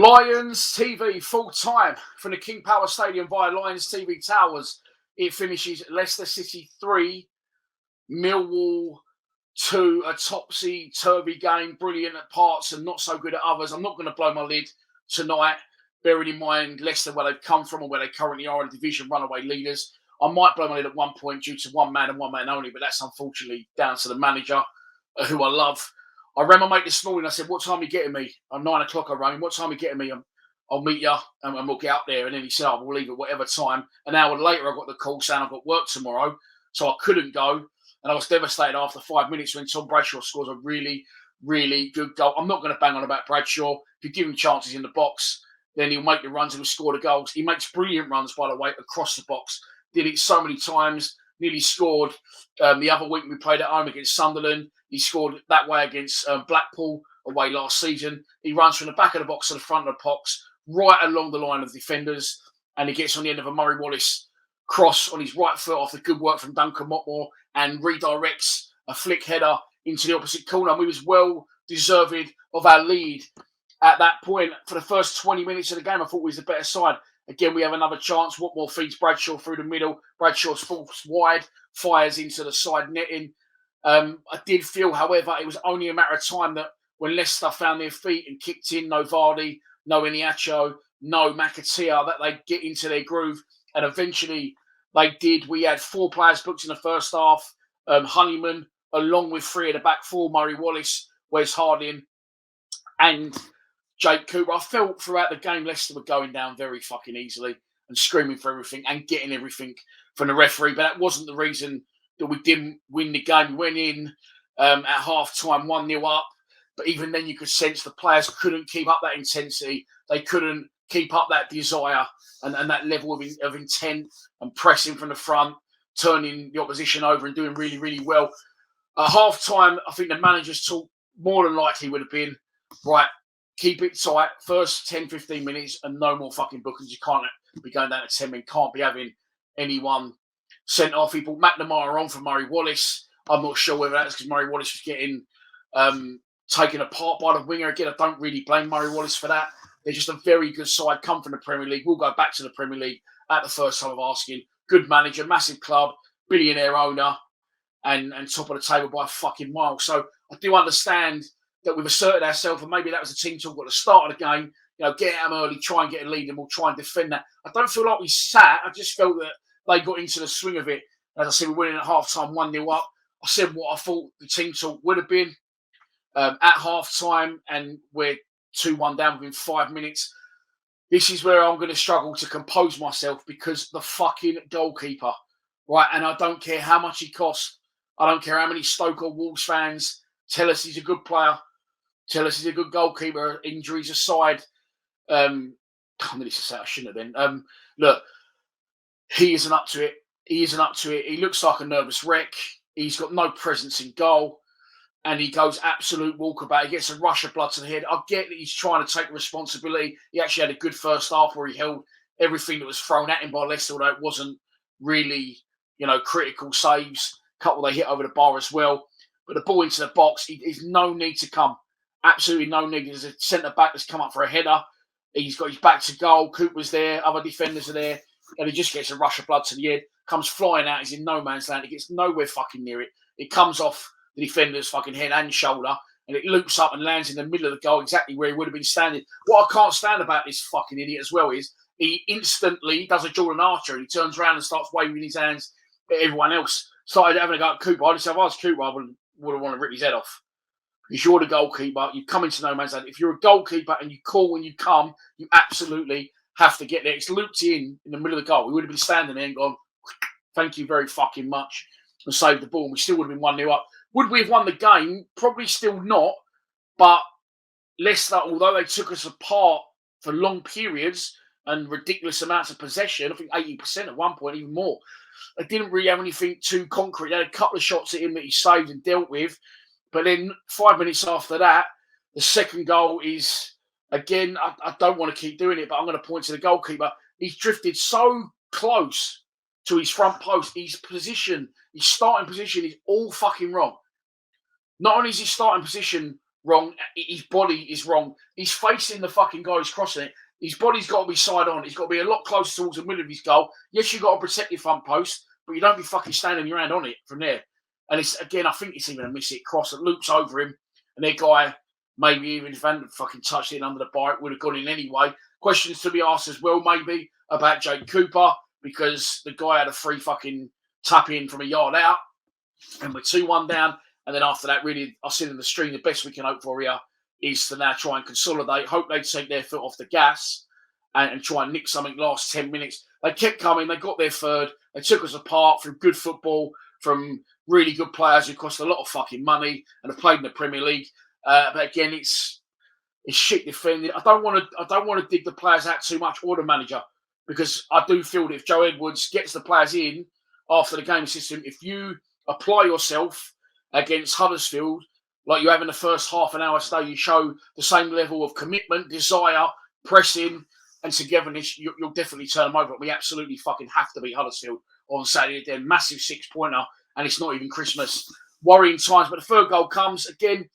Lions TV full time from the King Power Stadium via Lions TV Towers. It finishes Leicester City 3, Millwall 2, a topsy-turvy game, brilliant at parts and not so good at others. I'm not going to blow my lid tonight, bearing in mind Leicester, where they've come from and where they currently are in division runaway leaders. I might blow my lid at one point due to one man and one man only, but that's unfortunately down to the manager, who I love. I rang my mate this morning. I said, "What time are you getting me?" At 9 o'clock, I rang him. "What time are you getting me? I'll meet you and we'll get up there." And then he said, "I will leave at whatever time." An hour later, I got the call saying I've got work tomorrow, so I couldn't go. And I was devastated after 5 minutes when Tom Bradshaw scores a really, really good goal. I'm not going to bang on about Bradshaw. If you give him chances in the box, then he'll make the runs and he'll score the goals. He makes brilliant runs, by the way, across the box. Did it so many times. Nearly scored the other week we played at home against Sunderland. He scored that way against Blackpool away last season. He runs from the back of the box to the front of the box, right along the line of defenders, and he gets on the end of a Murray Wallace cross on his right foot after good work from Duncan Motmore and redirects a flick header into the opposite corner. And we was well deserved of our lead at that point. For the first 20 minutes of the game, I thought we was the better side. Again, we have another chance. Watmore feeds Bradshaw through the middle. Bradshaw's falls wide, fires into the side netting. I did feel, however, it was only a matter of time that when Leicester found their feet and kicked in, no Vardy, no Iniacho, no McAteer, that they'd get into their groove. And eventually they did. We had 4 players booked in the first half. Honeyman, along with 3 of the back 4, Murray Wallace, Wes Harding, and Jake Cooper. I felt throughout the game Leicester were going down very fucking easily and screaming for everything and getting everything from the referee. But that wasn't the reason that we didn't win the game. We went in at half-time 1-0 up. But even then you could sense the players couldn't keep up that intensity. They couldn't keep up that desire and that level of intent and pressing from the front, turning the opposition over and doing really, really well. At half-time, I think the manager's talk more than likely would have been, right, keep it tight, first 10, 15 minutes and no more fucking bookings. You can't be going down to 10 men, can't be having anyone sent off. He brought McNamara on for Murray Wallace. I'm not sure whether that's because Murray Wallace was getting taken apart by the winger. Again, I don't really blame Murray Wallace for that. They're just a very good side, come from the Premier League. We'll go back to the Premier League at the first time of asking. Good manager, massive club, billionaire owner, and top of the table by a fucking mile. So I do understand that we've asserted ourselves, and maybe that was a team talk at the start of the game. You know, get at them early, try and get a lead, and we'll try and defend that. I don't feel like we sat. I just felt that they got into the swing of it. As I said, we're winning at half-time, 1-0 up. I said what I thought the team talk would have been at half-time, and we're 2-1 down within 5 minutes. This is where I'm going to struggle to compose myself because the fucking goalkeeper, right? And I don't care how much he costs. I don't care how many Stoke or Wolves fans tell us he's a good player, tell us he's a good goalkeeper, injuries aside. I nearly say I shouldn't have been. Look, he isn't up to it. He isn't up to it. He looks like a nervous wreck. He's got no presence in goal. And he goes absolute walkabout. He gets a rush of blood to the head. I get that he's trying to take responsibility. He actually had a good first half where he held everything that was thrown at him by Leicester, although it wasn't really, critical saves. A couple they hit over the bar as well. But the ball into the box, there's no need to come. Absolutely no need. There's a centre-back that's come up for a header. He's got his back to goal. Cooper's there. Other defenders are there. And he just gets a rush of blood to the head. Comes flying out. He's in no man's land. He gets nowhere fucking near it. It comes off the defender's fucking head and shoulder. And it loops up and lands in the middle of the goal, exactly where he would have been standing. What I can't stand about this fucking idiot as well is he instantly does a Jordan Archer. He turns around and starts waving his hands at everyone else. Started having a go at Cooper. I just said, if I was Cooper, I would have wanted to rip his head off. Because you're the goalkeeper. You come into no man's land. If you're a goalkeeper and you call when you come, you absolutely have to get there. It's looped in the middle of the goal. We would have been standing there and gone, thank you very fucking much, and saved the ball. And we still would have been 1-0 up. Would we have won the game? Probably still not. But Leicester, although they took us apart for long periods and ridiculous amounts of possession, I think 80% at one point, even more, they didn't really have anything too concrete. They had a couple of shots at him that he saved and dealt with. But then 5 minutes after that, the second goal is, again, I don't want to keep doing it, but I'm going to point to the goalkeeper. He's drifted so close to his front post. His position, his starting position is all fucking wrong. Not only is his starting position wrong. His body is wrong. He's facing the fucking guy who's crossing it. His body's got to be side on. He's got to be a lot closer towards the middle of his goal. Yes, you've got to protect your front post, but you don't be fucking standing your hand on it from there. And it's, again, I think it's even a miss hit cross that loops over him. And their guy, maybe even if Van fucking touched it under the bar, it would have gone in anyway. Questions to be asked as well, maybe, about Jake Cooper, because the guy had a free fucking tap in from a yard out. And we're 2-1 down. And then after that, really, I said in the stream, the best we can hope for here is to now try and consolidate. Hope they take their foot off the gas and try and nick something last 10 minutes. They kept coming. They got their third. They took us apart from good football, from really good players who cost a lot of fucking money and have played in the Premier League. But again, it's shit defending. I don't want to dig the players out too much or the manager, because I do feel that if Joe Edwards gets the players in after the game system, if you apply yourself against Huddersfield like you have in the first half an hour stay, you show the same level of commitment, desire, pressing and togetherness, you'll definitely turn them over. We absolutely fucking have to beat Huddersfield on Saturday. They're a massive 6-pointer and it's not even Christmas. Worrying times, but the third goal comes. Again,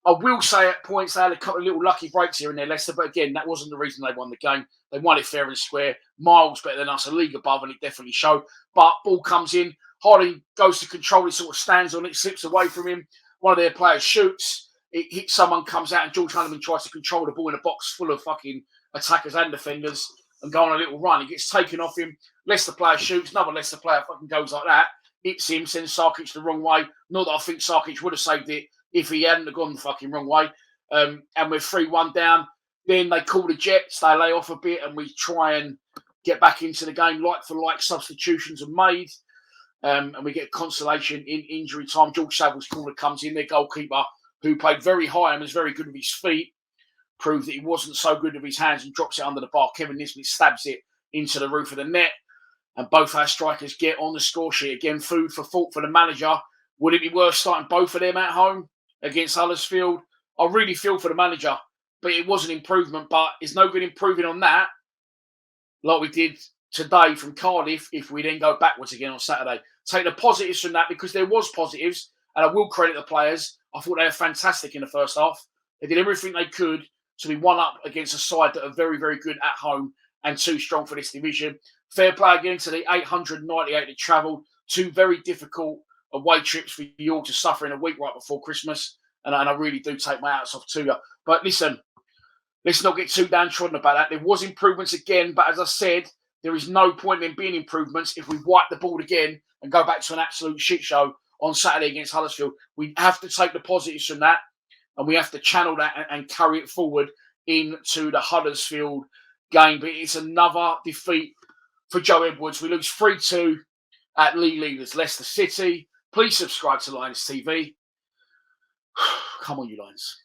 I will say at points they had a couple of little lucky breaks here and there, Leicester, but again, that wasn't the reason they won the game. They won it fair and square, miles better than us, a league above, and it definitely showed. But ball comes in, Harding goes to control it, sort of stands on it, slips away from him. One of their players shoots, it hits someone, comes out, and George Hunterman tries to control the ball in a box full of fucking attackers and defenders and go on a little run. He gets taken off him. Leicester player shoots, another Leicester player fucking goes like that, hits him, sends Sarkic the wrong way. Not that I think Sarkic would have saved it if he hadn't have gone the fucking wrong way. And we're 3-1 down. Then they call the Jets, they lay off a bit, and we try and get back into the game. Like for like substitutions are made. And we get consolation in injury time. George Saville's corner comes in. Their goalkeeper, who played very high and was very good with his feet, proved that he wasn't so good with his hands and drops it under the bar. Kevin Nisbet stabs it into the roof of the net. And both our strikers get on the score sheet. Again, food for thought for the manager. Would it be worth starting both of them at home against Huddersfield? I really feel for the manager, but it was an improvement. But it's no good improving on that like we did today from Cardiff if we then go backwards again on Saturday. Take the positives from that, because there was positives, and I will credit the players. I thought they were fantastic in the first half. They did everything they could to be one up against a side that are very, very good at home and too strong for this division. Fair play again to the 898 that travelled. 2 very difficult away trips for you all to suffer in a week right before Christmas. And I really do take my hats off to you. But listen, let's not get too downtrodden about that. There was improvements again, but as I said, there is no point in being improvements if we wipe the ball again and go back to an absolute shit show on Saturday against Huddersfield. We have to take the positives from that, and we have to channel that and carry it forward into the Huddersfield game. But it's another defeat for Joe Edwards. We lose 3-2 at league leaders Leicester City. Please subscribe to Lions TV. Come on, you Lions.